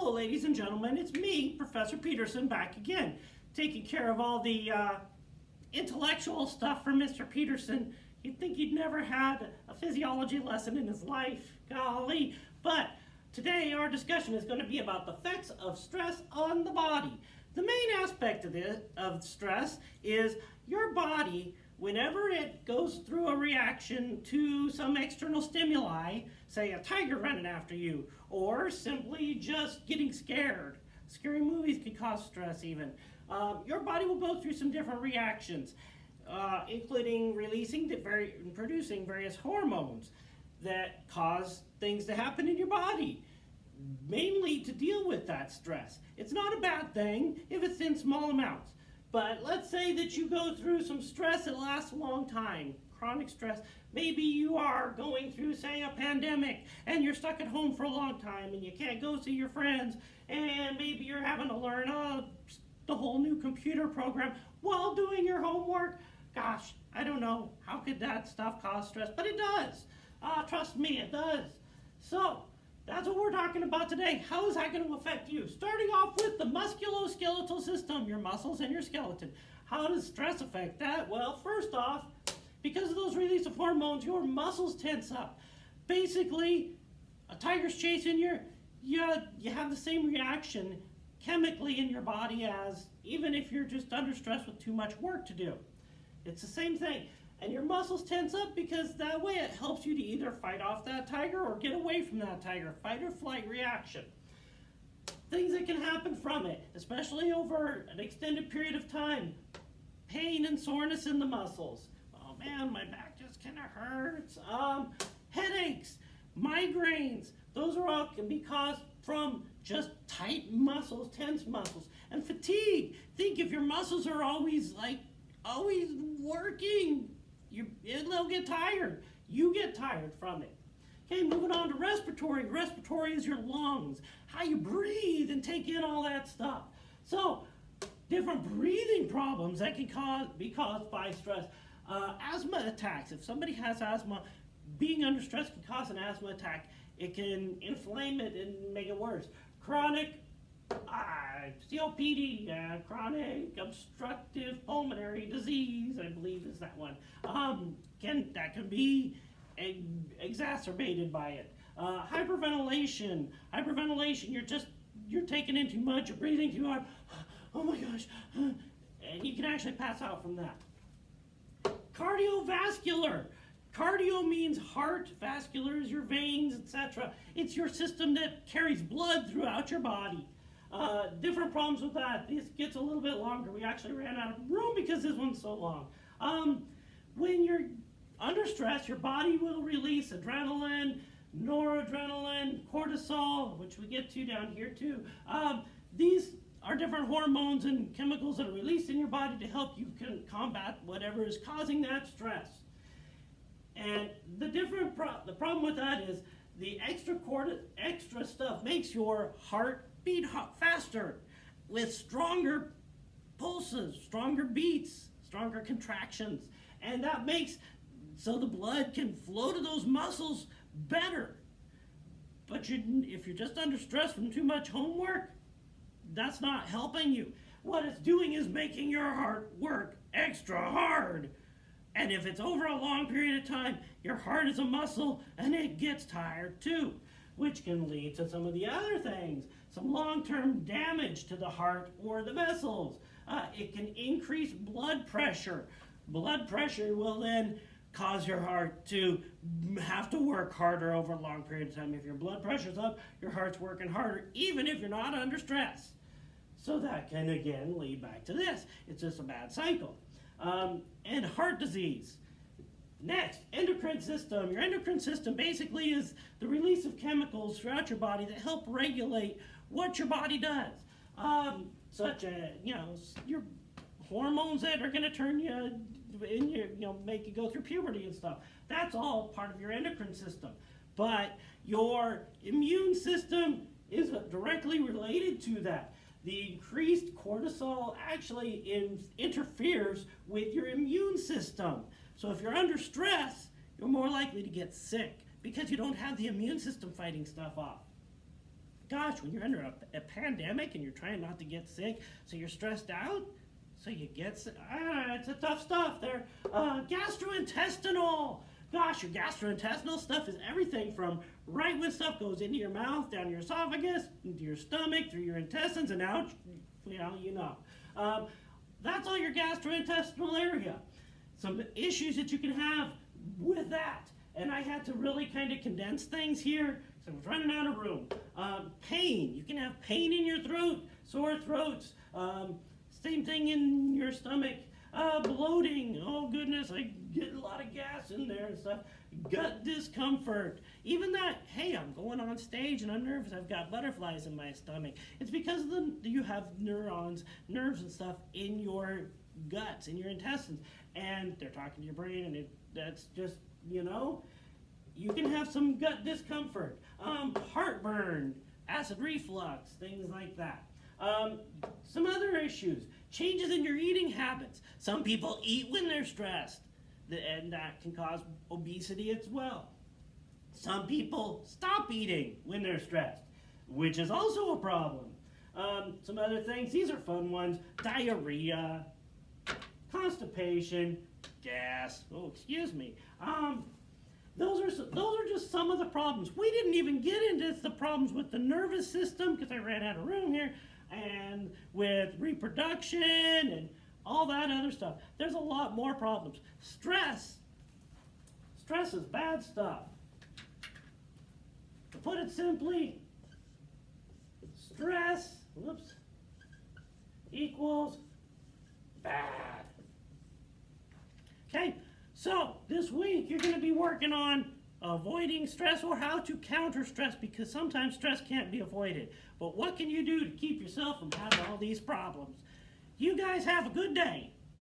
Hello, ladies and gentlemen. It's me, Professor Peterson, back again, taking care of all the intellectual stuff for Mr. Peterson. You'd think he'd never had a physiology lesson in his life. Golly. But today our discussion is going to be about the effects of stress on the body. The main aspect of stress is your body, whenever it goes through a reaction to some external stimuli, say a tiger running after you, or simply just getting scared. Scary movies can cause stress even. Your body will go through some different reactions, including producing various hormones that cause things to happen in your body, mainly to deal with that stress. It's not a bad thing if it's in small amounts. But let's say that you go through some stress that lasts a long time, chronic stress. Maybe you are going through, say, a pandemic, and you're stuck at home for a long time, and you can't go see your friends, and maybe you're having to learn the whole new computer program while doing your homework. Gosh, I don't know, how could that stuff cause stress? But it does. Trust me, it does. So, that's what we're talking about today. How is that going to affect you? Starting off with the musculoskeletal system, your muscles and your skeleton. How does stress affect that? Well, first off, because of those release of hormones, your muscles tense up. Basically, a tiger's chasing you, you have the same reaction chemically in your body as even if you're just under stress with too much work to do. It's the same thing. And your muscles tense up because that way it helps you to either fight off that tiger or get away from that tiger. Fight or flight reaction. Things that can happen from it, especially over an extended period of time. Pain and soreness in the muscles. Oh man, my back just kind of hurts. Headaches, migraines. Those are all can be caused from just tight muscles, tense muscles. And fatigue. Think if your muscles are always working, they'll get tired. You get tired from it. Okay, moving on to respiratory. Respiratory is your lungs, how you breathe and take in all that stuff. So, different breathing problems that can be caused by stress. Asthma attacks. If somebody has asthma, being under stress can cause an asthma attack. It can inflame it and make it worse. Chronic COPD, chronic obstructive pulmonary disease, I believe is that one. That can be exacerbated by it. Hyperventilation. You're taking in too much, you're breathing too hard. Oh my gosh. And you can actually pass out from that. Cardiovascular. Cardio means heart, vascular is your veins, etc. It's your system that carries blood throughout your body. Different problems with that. This gets a little bit longer. We actually ran out of room because this one's so long. When you're under stress, your body will release adrenaline, noradrenaline, cortisol, which we get to down here too. These are different hormones and chemicals that are released in your body to help you combat whatever is causing that stress. And the problem with that is the extra stuff makes your heart beat faster with stronger pulses, stronger beats, stronger contractions. And that makes so the blood can flow to those muscles better. But if you're just under stress from too much homework, that's not helping you. What it's doing is making your heart work extra hard. And if it's over a long period of time, your heart is a muscle and it gets tired too, which can lead to some of the other things, some long-term damage to the heart or the vessels. It can increase blood pressure. Blood pressure will then cause your heart to have to work harder over a long period of time. If your blood pressure's up, your heart's working harder, even if you're not under stress. So that can again lead back to this. It's just a bad cycle. And heart disease. Next, endocrine system. Your endocrine system basically is the release of chemicals throughout your body that help regulate what your body does. Such as, your hormones that are going to turn you, make you go through puberty and stuff. That's all part of your endocrine system. But your immune system is directly related to that. The increased cortisol actually interferes with your immune system. So if you're under stress, you're more likely to get sick because you don't have the immune system fighting stuff off. gosh, when you're under a pandemic and you're trying not to get sick, so you're stressed out, so you get sick. It's a tough stuff there. Gastrointestinal. Gosh, your gastrointestinal stuff is everything from right when stuff goes into your mouth, down your esophagus, into your stomach, through your intestines, and out, that's all your gastrointestinal area. Some issues that you can have with that. And I had to really kind of condense things here, so I was running out of room. Pain. You can have pain in your throat, sore throats, same thing in your stomach. Bloating. Oh goodness, I get a lot of gas in there and stuff. Gut discomfort. Even that, hey, I'm going on stage and I'm nervous. I've got butterflies in my stomach. It's because you have nerves and stuff in your guts, in your intestines, and they're talking to your brain, and that's just, you can have some gut discomfort, heartburn, acid reflux, things like that. Some other issues, changes in your eating habits. Some people eat when they're stressed, and that can cause obesity as well. Some people stop eating when they're stressed, which is also a problem. Some other things, these are fun ones: diarrhea, constipation, gas. Oh, excuse me. Those are just some of the problems. We didn't even get into the problems with the nervous system because I ran out of room here, and with reproduction and all that other stuff. There's a lot more problems. Stress is bad stuff. To put it simply, stress, equals bad. Okay, so this week you're going to be working on avoiding stress or how to counter stress, because sometimes stress can't be avoided. But what can you do to keep yourself from having all these problems? You guys have a good day.